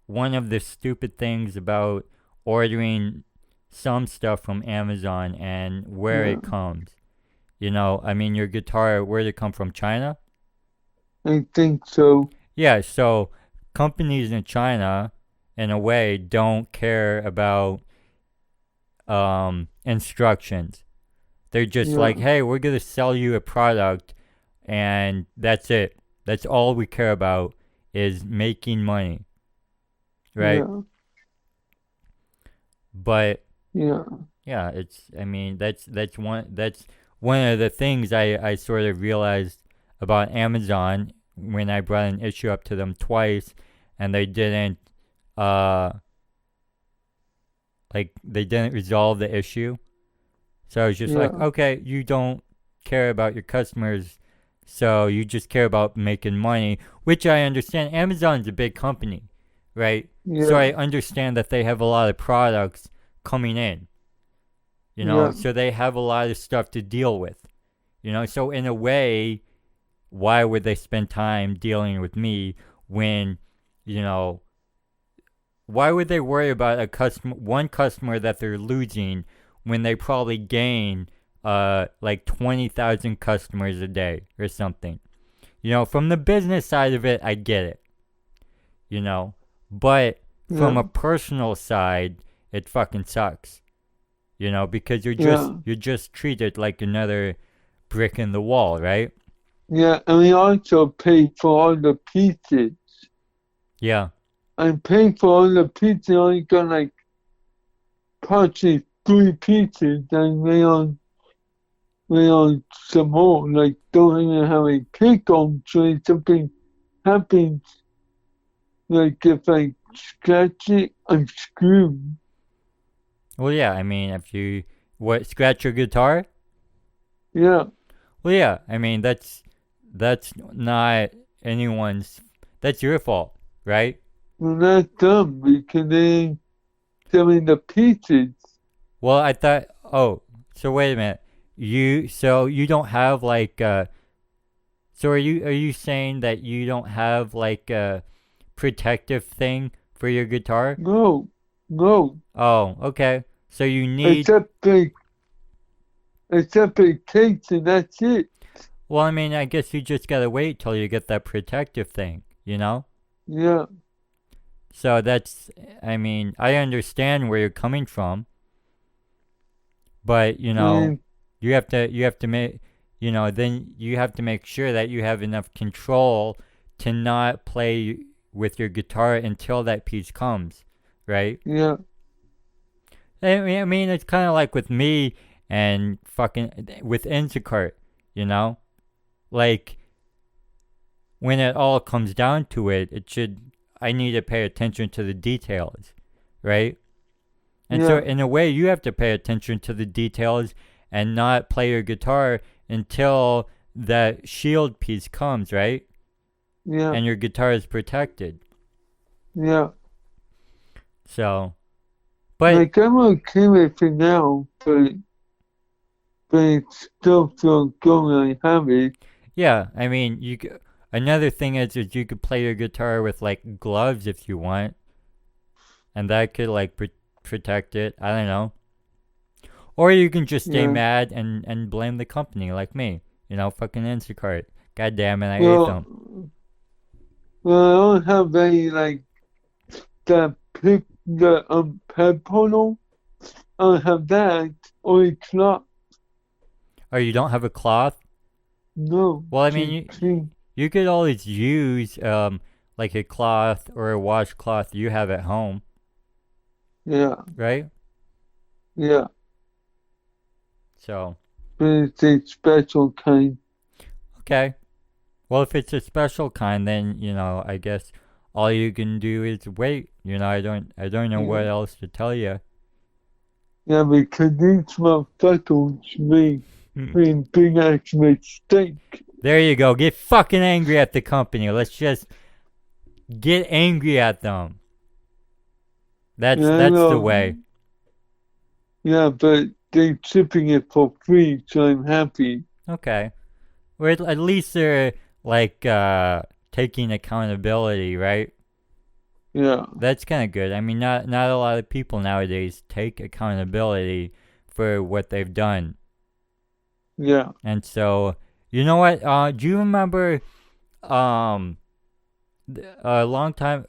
B: one of the stupid things about ordering some stuff from Amazon and where
C: Yeah.
B: it comes. I mean, your guitar, where did it come from? China?
C: I think so.
B: Yeah, so companies in China, in a way, don't care about instructions. They're just like,
C: Yeah.
B: hey, we're going to sell you a product, and that's it. That's all we care about is making money, right?
C: Yeah.
B: But
C: Yeah.
B: yeah, I mean, that's one of the things I sort of realized about Amazon when I brought an issue up to them twice, and they didn't they didn't resolve the issue. So I was just like,
C: Yeah.
B: okay, you don't care about your customers, so you just care about making money, which I understand. Amazon's a big company, right? So I
C: Yeah.
B: understand that they have a lot of products coming in,
C: Yeah.
B: so they have a lot of stuff to deal with, so in a way, why would they spend time dealing with me when, why would they worry about one customer that they're losing when they probably gain like 20,000 customers a day or something? From the business side of it, I get it. you know. But from
C: Yeah.
B: a personal side, it fucking sucks, you know, because
C: Yeah.
B: you're just treated like another brick in the wall, right?
C: Yeah. And we also pay for all the pieces.
B: Yeah.
C: And paying for all the pieces, only got like purchase 3 pieces and we on some more. Like don't even have a pick on so if something happens, like if I scratch it, I'm screwed.
B: Well, yeah. I mean, if you scratch your guitar,
C: Yeah.
B: well, yeah. I mean, that's not anyone's. That's your fault, right?
C: Well, that's dumb because they tell me the pieces.
B: Well, I thought. Oh, so wait a minute. You don't have like. So are you saying that you don't have like a protective thing for your guitar?
C: No. No.
B: Oh, okay. So you need.
C: Except they except they takes and that's it.
B: Well, I mean, I guess you just gotta wait till you get that protective thing, you know?
C: Yeah.
B: So that's, I mean, I understand where you're coming from, but
C: And
B: you have to make, then you have to make sure that you have enough control to not play with your guitar until that piece comes, right?
C: yeah.
B: I mean, it's kind of like with me and fucking with Instacart, you know? Like, when it all comes down to it, I need to pay attention to the details, right? And so,
C: Yeah.
B: in a way, you have to pay attention to the details and not play your guitar until that shield piece comes, right?
C: Yeah.
B: And your guitar is protected.
C: Yeah.
B: So, but
C: Like I'm okay with it now, but it's still feel good when I have it.
B: yeah, I mean, another thing is you could play your guitar with like gloves if you want, and that could like protect it. I don't know. Or you can just stay
C: Yeah.
B: mad and blame the company like me. Fucking Instacart. God damn it, I ate them.
C: Well, I don't have any like the pet portal. I don't have that. Or it's not.
B: Oh, you don't have a cloth?
C: No.
B: Well, I mean,
C: To
B: you,
C: clean.
B: you could always use like a cloth or a washcloth you have at home,
C: Yeah.
B: right?
C: Yeah.
B: So,
C: But it's a special kind.
B: okay. Well, if it's a special kind, then I guess all you can do is wait. I don't know what
C: Yeah.
B: else to tell you.
C: Yeah, because these motherfuckers made a big ass mistake.
B: There you go. Get fucking angry at the company. Let's just get angry at them. That's
C: Yeah, I
B: that's the
C: know.
B: way.
C: Yeah, but they're shipping it for free, so I'm happy.
B: Okay. Or at least they're like taking accountability, right?
C: Yeah.
B: That's kind of good. I mean, not a lot of people nowadays take accountability for what they've done.
C: Yeah.
B: And so, you know what? Do you remember um a long time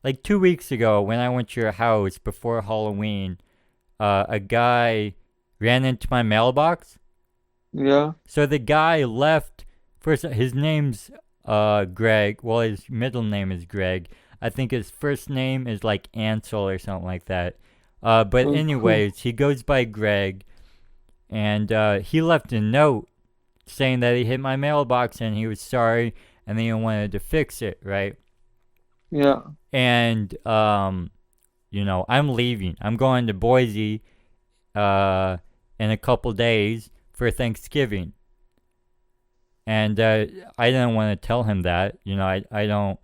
B: like 2 weeks ago when I went to your house before Halloween, a guy ran into my mailbox.
C: Yeah.
B: So the guy left first. His name's Greg. Well, his middle name is Greg. I think his first name is like Ansel or something like that. But
C: Oh, cool.
B: anyways, he goes by Greg, and he left a note saying that he hit my mailbox and he was sorry and then he wanted to fix it, right?
C: Yeah.
B: And I'm leaving. I'm going to Boise in a couple days for Thanksgiving. And I didn't want to tell him that. I don't.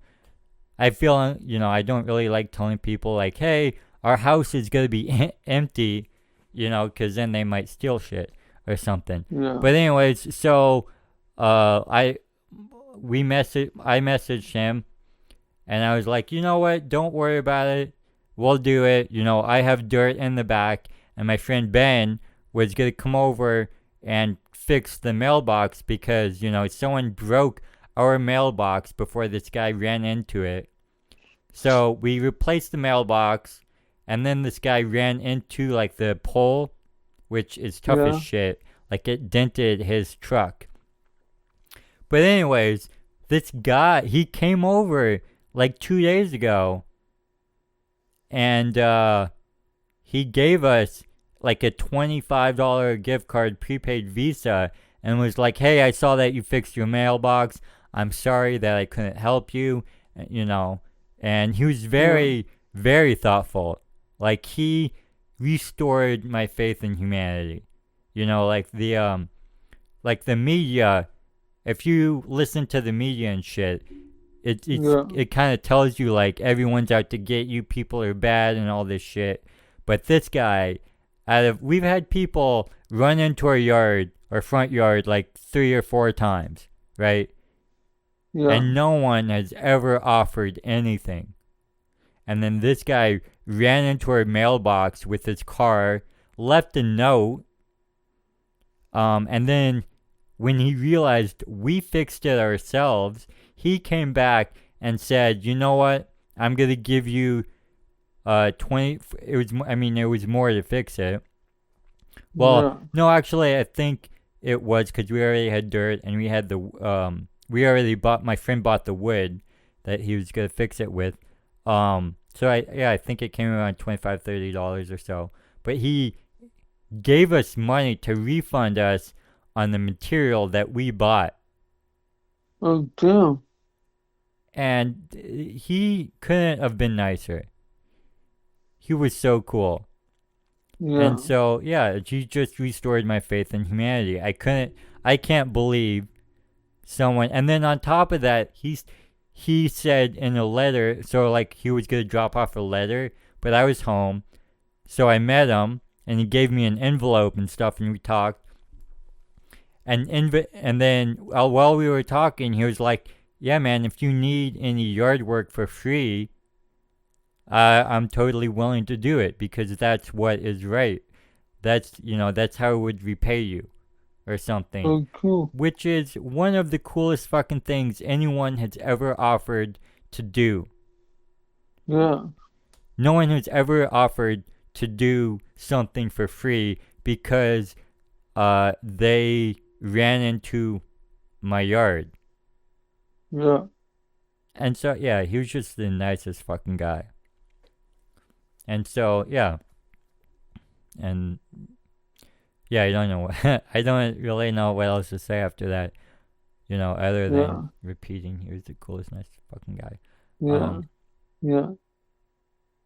B: I feel, I don't really like telling people, like, hey, our house is going to be empty, because then they might steal shit or something.
C: Yeah.
B: But, anyways, so I messaged him and I was like, you know what? Don't worry about it. We'll do it. I have dirt in the back, and my friend Ben was going to come over and fix the mailbox because, someone broke our mailbox before this guy ran into it. So we replaced the mailbox, and then this guy ran into like the pole, which is tough as
C: Yeah.
B: shit. Like it dented his truck. But anyways, this guy, he came over like 2 days ago, and he gave us like a $25 gift card prepaid Visa and was like, "Hey, I saw that you fixed your mailbox. I'm sorry that I couldn't help you." You know, and he was
C: Yeah.
B: very, very thoughtful. Like he restored my faith in humanity. You know, like the media. If you listen to the media and shit,
C: Yeah.
B: it kind of tells you like everyone's out to get you, people are bad and all this shit. But this guy, we've had people run into our yard, our front yard, like 3 or 4 times, right?
C: Yeah.
B: And no one has ever offered anything. And then this guy ran into our mailbox with his car, left a note, and then when he realized we fixed it ourselves, he came back and said, "You know what? I'm gonna give you 20." It was, I mean, it was more to fix it. Well,
C: Yeah.
B: no, actually, I think it was because we already had dirt and we had we already bought. My friend bought the wood that he was gonna fix it with. So I think it came around $25-$30 or so. But he gave us money to refund us on the material that we bought.
C: Oh, damn.
B: And he couldn't have been nicer. He was so cool. And
C: Yeah.
B: so, yeah, he just restored my faith in humanity. I can't believe someone. And then on top of that, he said in a letter, so like he was going to drop off a letter, but I was home. So I met him and he gave me an envelope and stuff and we talked. And then while we were talking, he was like, "Yeah, man, if you need any yard work for free, I'm totally willing to do it because that's what is right. That's how it would repay you or something."
C: Oh, cool.
B: Which is one of the coolest fucking things anyone has ever offered to do.
C: Yeah.
B: No one has ever offered to do something for free because they ran into my yard.
C: Yeah.
B: And so, yeah, he was just the nicest fucking guy. And so, yeah. And yeah, I don't know. I don't really know what else to say after that, other
C: Yeah.
B: than repeating he was the coolest, nicest fucking guy.
C: Yeah. Yeah.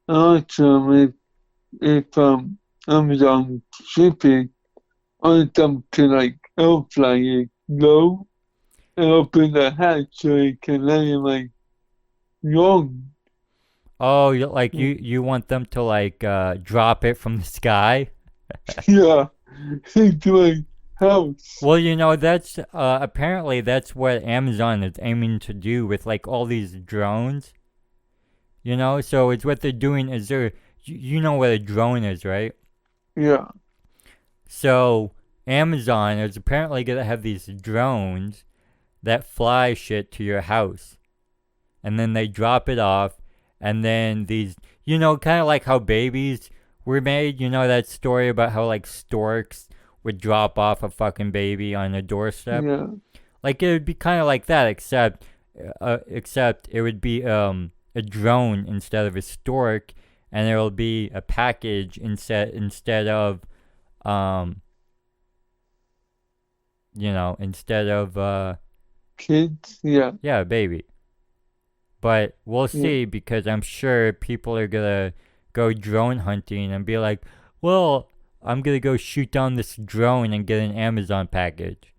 C: Actually, if Amazon shipping, I them can like airfly it low and open the hatch so it can land in my yard.
B: Oh, you want them to like drop it from the sky?
C: Yeah. Into my house.
B: Well, that's apparently that's what Amazon is aiming to do with like all these drones. So it's what they're doing is you know what a drone is, right?
C: Yeah.
B: So Amazon is apparently gonna have these drones that fly shit to your house, and then they drop it off, and then these, kind of like how babies were made. You know that story about how like storks would drop off a fucking baby on a doorstep.
C: Yeah.
B: Like it would be kind of like that, except it would be a drone instead of a stork, and there will be a package instead of um instead of
C: Kids. Yeah.
B: yeah, a baby. But we'll
C: Yeah.
B: see because I'm sure people are gonna go drone hunting and be like, well, I'm gonna go shoot down this drone and get an Amazon package.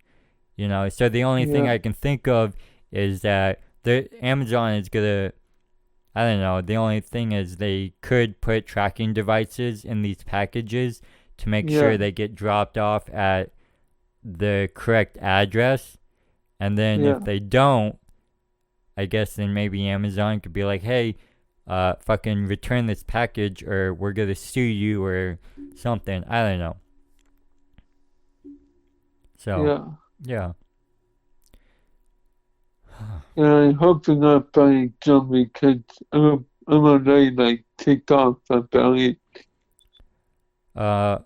B: So the only thing
C: Yeah.
B: I can think of is that the Amazon is gonna, I don't know, the only thing is they could put tracking devices in these packages to make sure
C: Yeah.
B: they get dropped off at the correct address. And then
C: Yeah.
B: if they don't, I guess then maybe Amazon could be like, "Hey, fucking return this package or we're gonna sue you or something." I don't know. So,
C: Yeah.
B: yeah.
C: And I hope you're not buying zombie kids. I'm already like ticked off about it.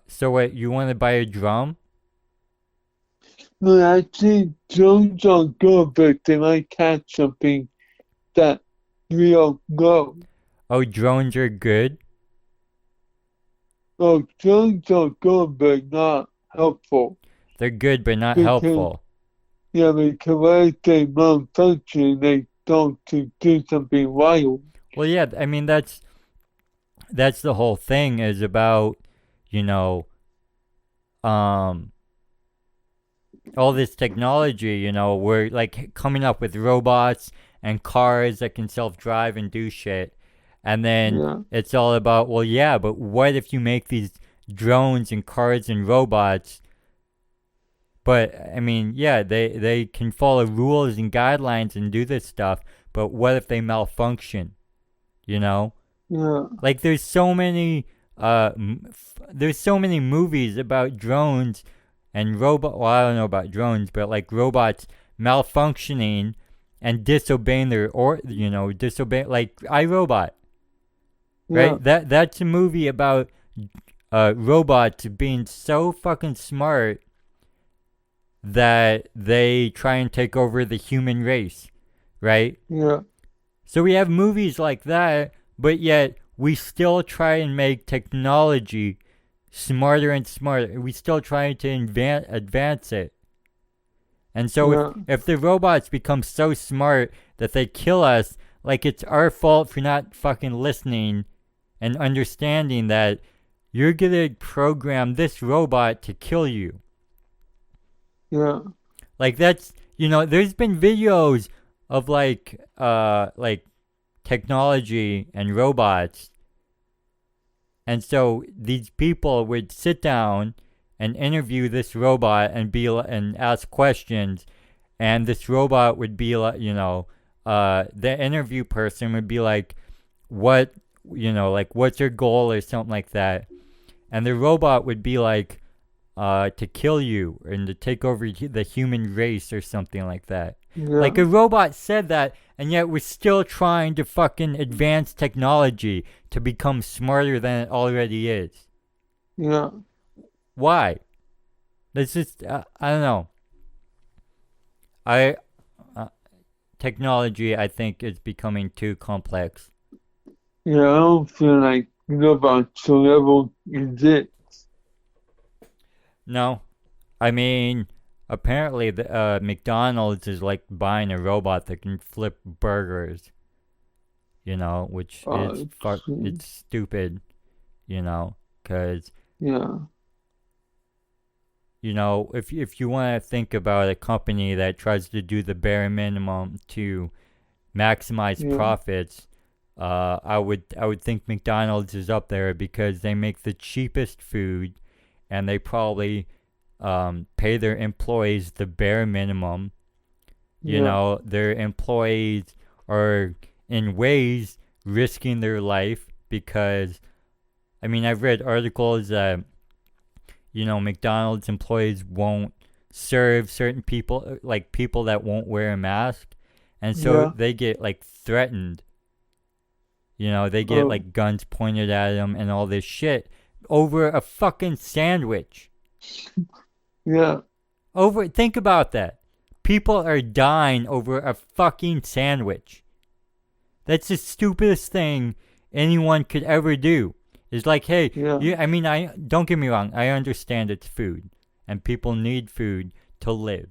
B: So what, you want to buy a drum?
C: No, actually, drones are good, but they might catch something that we don't know.
B: Oh, drones are good?
C: Oh, drones are good, but not helpful.
B: They're good, but not
C: Because,
B: helpful.
C: yeah, because if they malfunction, they don't to do something wild.
B: Well, yeah, I mean, that's the whole thing is about, you know, um, all this technology, we're like coming up with robots and cars that can self-drive and do shit. And then
C: Yeah,
B: it's all about, well, yeah, but what if you make these drones and cars and robots? But I mean, yeah, they can follow rules and guidelines and do this stuff, but what if they malfunction, you know?
C: yeah,
B: Like there's so many movies about drones and robot. Well, I don't know about drones, but like robots malfunctioning and disobeying disobey like iRobot,
C: yeah,
B: right? That's a movie about robots being so fucking smart that they try and take over the human race, right?
C: yeah,
B: So we have movies like that, but yet we still try and make technology smarter and smarter. We still try to advance it. And so
C: yeah,
B: if the robots become so smart that they kill us, like it's our fault for not fucking listening and understanding that you're gonna program this robot to kill you.
C: yeah,
B: Like that's there's been videos of like technology and robots. And so these people would sit down and interview this robot and ask questions, and this robot would be like, the interview person would be like, what, like what's your goal or something like that, and the robot would be like, to kill you and to take over the human race or something like that.
C: yeah,
B: Like a robot said that, and yet we're still trying to fucking advance technology to become smarter than it already is.
C: yeah.
B: Why? That's just I don't know. I Technology I think is becoming too complex.
C: Yeah, I don't feel like robots will ever exist.
B: No, I mean apparently the McDonald's is like buying a robot that can flip burgers. Which is it's stupid. Because
C: Yeah,
B: if you want to think about a company that tries to do the bare minimum to maximize
C: yeah,
B: profits, I would think McDonald's is up there because they make the cheapest food, and they probably pay their employees the bare minimum.
C: yeah,
B: Their employees are in ways risking their life because I mean I've read articles that McDonald's employees won't serve certain people, like people that won't wear a mask. And so
C: yeah.
B: they get like threatened. They get
C: Oh,
B: like guns pointed at them and all this shit over a fucking sandwich.
C: yeah,
B: Think about that. People are dying over a fucking sandwich. That's the stupidest thing anyone could ever do. It's like, hey,
C: yeah,
B: I mean, I don't get me wrong. I understand it's food, and people need food to live,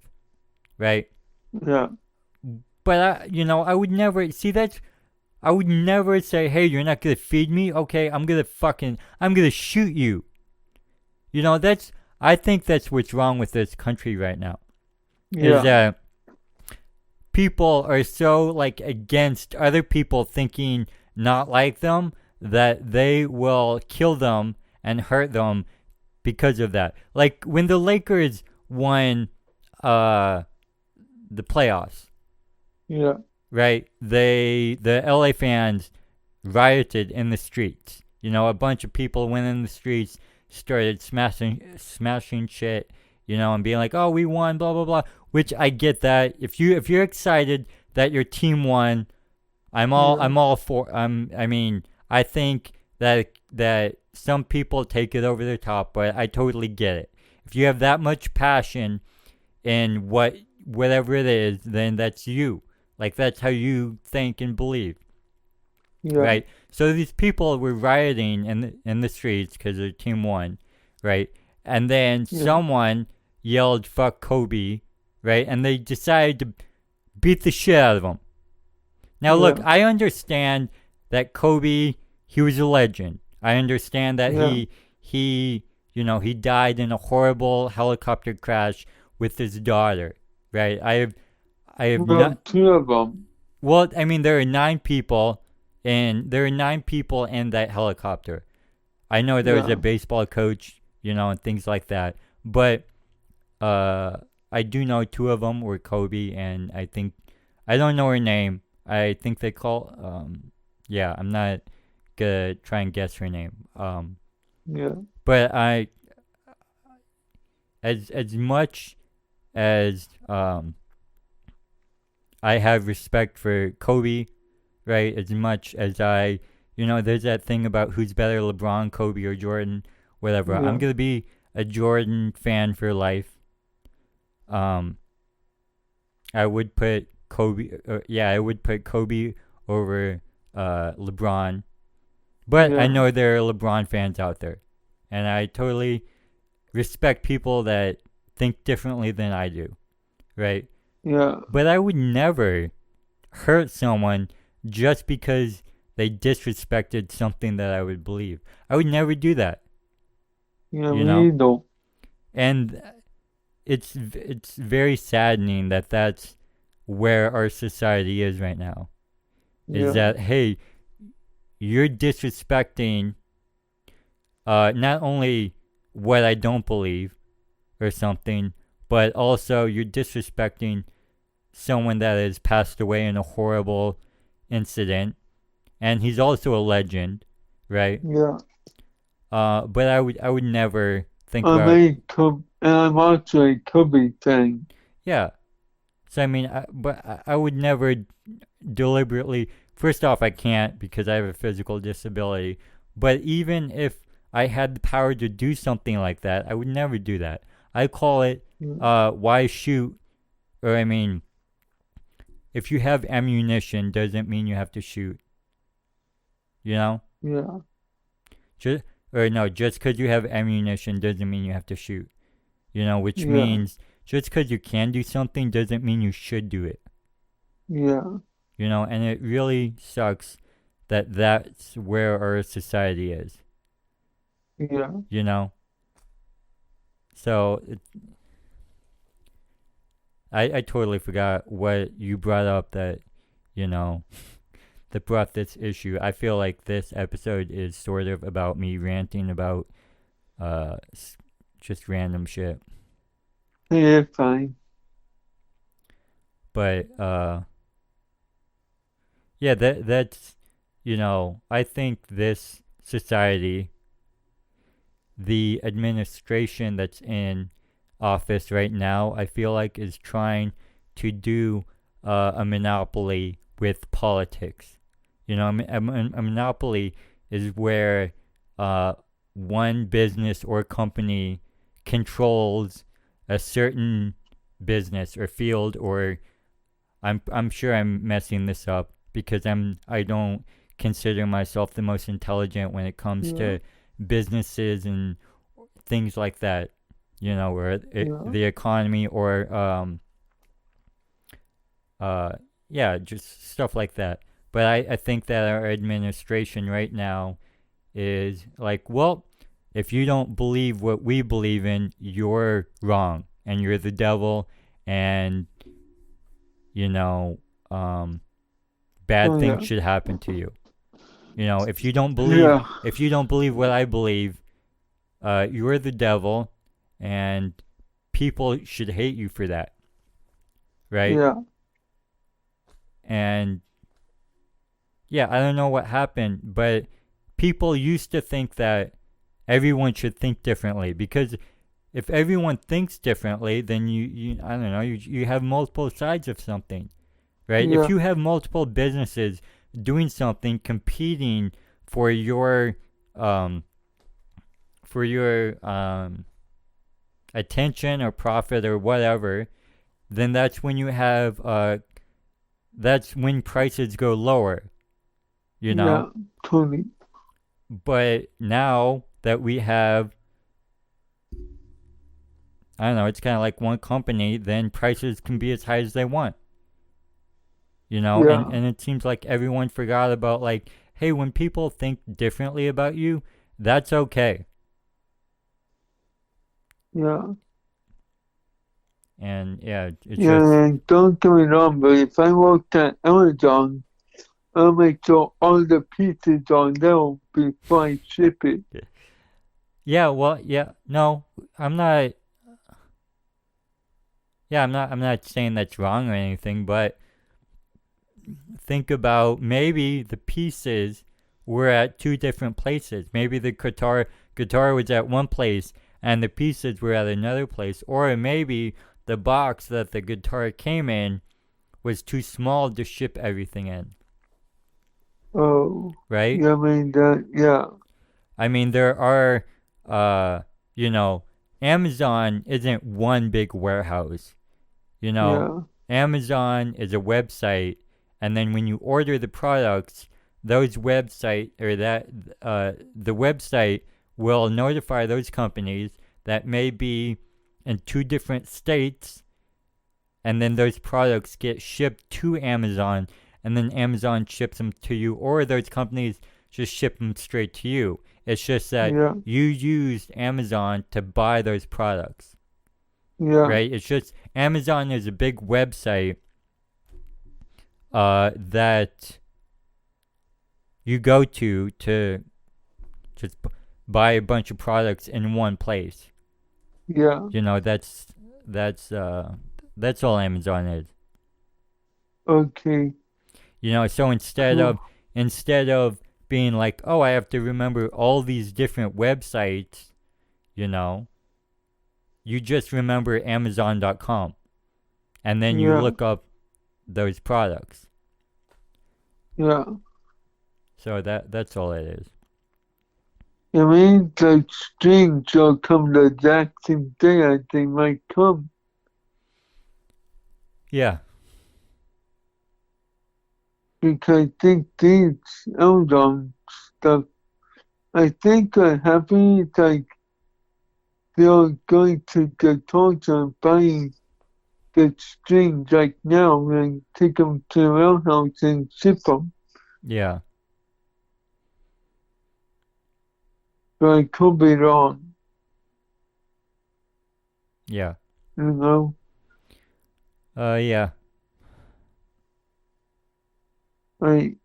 B: right?
C: yeah,
B: But I would never see that. I would never say, hey, you're not gonna feed me. Okay, I'm gonna shoot you. That's. I think that's what's wrong with this country right now. Is
C: yeah,
B: that people are so like against other people thinking not like them that they will kill them and hurt them because of that. Like when the Lakers won uh the playoffs,
C: yeah,
B: right? The LA fans rioted in the streets. A bunch of people went in the streets, started smashing shit, and being like, "Oh, we won," blah blah blah. Which I get that. If you're excited that your team won, I'm all for. I mean, I think that some people take it over the top, but I totally get it. If you have that much passion in whatever it is, then that's you. Like that's how you think and believe,
C: yeah,
B: right? So these people were rioting in the streets because their team won, right? And then
C: yeah,
B: someone yelled "fuck Kobe," right? And they decided to beat the shit out of him. Now, look,
C: yeah,
B: I understand that Kobe, he was a legend. I understand that
C: yeah.
B: he died in a horrible helicopter crash with his daughter, right? I have
C: Well,
B: not.
C: two of them.
B: Well, I mean, there are 9 people in that helicopter. I know there was a
C: Yeah,
B: baseball coach, and things like that, but uh, I do know 2 of them were Kobe, and I don't know her name. I think they call yeah, I'm not gonna try and guess her name.
C: yeah,
B: But as much as I have respect for Kobe, right? As much as there's that thing about who's better, LeBron, Kobe, or Jordan, whatever. I'm
C: yeah,
B: gonna be a Jordan fan for life. Um, I would put Kobe. I would put Kobe over LeBron. But I
C: yeah,
B: know there are LeBron fans out there, and I totally respect people that think differently than I do, right?
C: yeah,
B: But I would never hurt someone just because they disrespected something that I would believe. I would never do that,
C: yeah.
B: you know.
C: Me either.
B: And it's very saddening that that's where our society is right now. Is
C: Yeah,
B: that hey, you're disrespecting not only what I don't believe or something, but also you're disrespecting someone that has passed away in a horrible incident, and he's also a legend, right?
C: yeah.
B: But I would never think
C: I'm
B: about
C: a Kobe, and I'm also a Kobe fan.
B: yeah. So I mean, I would never deliberately. First off, I can't because I have a physical disability. But even if I had the power to do something like that, I would never do that. I call it
C: Yeah,
B: why shoot? Or I mean, if you have ammunition, doesn't mean you have to shoot. You know,
C: yeah,
B: just or no, just because you have ammunition doesn't mean you have to shoot. Which
C: yeah,
B: means just because you can do something doesn't mean you should do it.
C: yeah,
B: And it really sucks that that's where our society is.
C: yeah,
B: You know, so I totally forgot what you brought up that you know that brought this issue. I feel like this episode is sort of about me ranting about uh just random shit.
C: yeah, fine.
B: But yeah, that's I think this society, the administration that's in office right now, I feel like is trying to do a monopoly with politics. A monopoly is where one business or company controls a certain business or field, or I'm sure I'm messing this up because I don't consider myself the most intelligent when it comes
C: Yeah,
B: to businesses and things like that, or
C: yeah,
B: the economy or uh yeah, just stuff like that. But I think that our administration right now is like, well, if you don't believe what we believe in, you're wrong and you're the devil, and you know um bad
C: oh
B: things
C: yeah,
B: should happen to you.
C: yeah,
B: If you don't believe what I believe, you're the devil, and people should hate you for that, right?
C: yeah,
B: And yeah, I don't know what happened, but people used to think that everyone should think differently, because if everyone thinks differently, then you I don't know, you have multiple sides of something, right? If
C: yeah,
B: you have multiple businesses doing something, competing for your um, for your attention or profit or whatever, then that's when you have that's when prices go lower, you know.
C: Yeah, totally.
B: But now that we have, I don't know, it's kind of like one company, then prices can be as high as they want, you know.
C: Yeah,
B: And it seems like everyone forgot about, like, hey, when people think differently about you, that's okay.
C: yeah.
B: And yeah, it's
C: Yeah,
B: just,
C: and don't get me wrong, but if I worked at Amazon, I'll make sure all the pieces are there before I ship it.
B: yeah, well, yeah, no, I'm not, yeah, I'm not saying that's wrong or anything, but think about maybe the pieces were at two different places. Maybe the guitar was at one place and the pieces were at another place, or maybe the box that the guitar came in was too small to ship everything in,
C: Oh,
B: right?
C: yeah, I mean that, yeah,
B: I mean, there are, uh, you know, Amazon isn't one big warehouse. You know,
C: yeah,
B: Amazon is a website, and then when you order the products, those website or that the website will notify those companies that may be in two different states, and then those products get shipped to Amazon, and then Amazon ships them to you, or those companies just ship them straight to you. It's just that
C: yeah,
B: you used Amazon to buy those products,
C: yeah,
B: right? It's just Amazon is a big website that you go to just buy a bunch of products in one place.
C: yeah.
B: You know, that's that's all Amazon is.
C: Okay,
B: You know, so
C: cool.
B: instead of being like, oh, I have to remember all these different websites, you know, you just remember Amazon.com, and then you
C: Yeah,
B: look up those products.
C: yeah.
B: So that's all it is.
C: I mean, the strings will come the exact same day as they might come.
B: Yeah.
C: Because I think these Amazon stuff, I think what happening is like they're going to guitars and buying the strings like now and take them to the warehouse and ship them.
B: Yeah.
C: But I could be wrong,
B: Yeah.
C: you know?
B: Yeah.
C: I,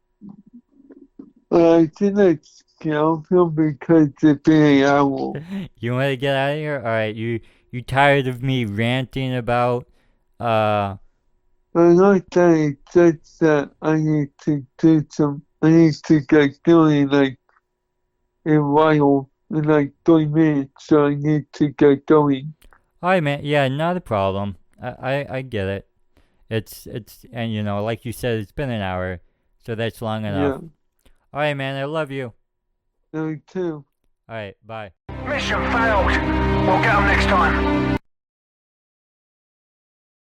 C: I think it's Scalpel because it's being owl.
B: You want to get out of here? All right. You tired of me ranting about uh
C: I'm not saying it's just that I need to do I need to get going like in a while, in like 3 minutes, so I need to get going.
B: all right, man. Yeah, not a problem. I get it. It's and you know, like you said, it's been an hour, so that's long enough.
C: Yeah,
B: All right, man. I love you.
C: me too.
B: All right. Bye.
A: Mission failed. We'll get them next time.